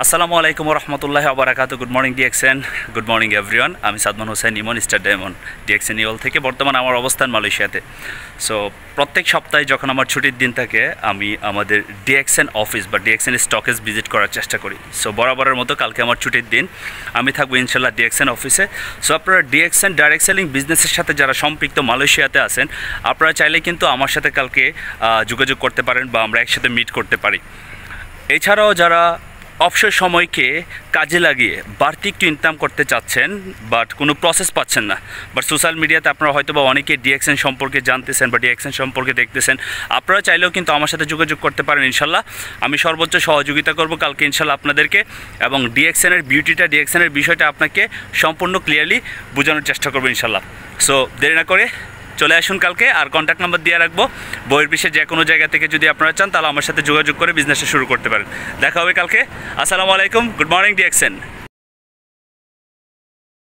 আসসালামু আলাইকুম রহমতুল্লাহি আবরাকাতু। Good morning DXN, good morning everyone. আমি Sadman Hossain Emon, star diamond DXN ইওল থেকে। বর্তমান আমার অবস্থান মালয়েশিয়াতে। সো প্রত্যেক সপ্তাহে যখন আমার ছুটির দিন থাকে আমি আমাদের ডিএক্সএন অফিস বা ডিএক্সএন স্টকেজ ভিজিট করার চেষ্টা করি। সো বরাবরের মতো কালকে আমার ছুটির দিন, আমি থাকবো ইনশাল্লাহ ডিএক্সএন অফিসে। সো আপনারা ডিএক্সএন ডাইরেক্ট সেলিং বিজনেসের সাথে যারা সম্পৃক্ত মালয়েশিয়াতে আছেন, আপনারা চাইলে কিন্তু আমার সাথে কালকে যোগাযোগ করতে পারেন বা আমরা একসাথে মিট করতে পারি। এছাড়াও যারা অবসর সময়কে কাজে লাগিয়ে বাড়তি একটু ইনকাম করতে চাচ্ছেন বাট কোনো প্রসেস পাচ্ছেন না, বাট সোশ্যাল মিডিয়াতে আপনারা হয়তো বা অনেকে ডিএক্সএন সম্পর্কে জানতেছেন বা ডিএক্সএন সম্পর্কে দেখতেছেন, আপনারা চাইলেও কিন্তু আমার সাথে যোগাযোগ করতে পারেন। ইনশাল্লাহ আমি সর্বোচ্চ সহযোগিতা করব কালকে ইনশাল্লাহ আপনাদেরকে, এবং ডিএক্সএনের বিউটিটা, ডিএক্সএনের বিষয়টা আপনাকে সম্পূর্ণ ক্লিয়ারলি বোঝানোর চেষ্টা করবো ইনশাল্লাহ। সো দেরি না করে চলে আসুন কালকে, আর কন্ট্যাক্ট নাম্বার দিয়ে রাখবো। বইয়ের বিশ্বে যে কোনো জায়গা থেকে যদি আপনারা চান তাহলে আমার সাথে যোগাযোগ করে বিজনেসটা শুরু করতে পারেন। দেখা হবে কালকে। আসসালামু আলাইকুম, গুড মর্নিং ডিএক্সএন।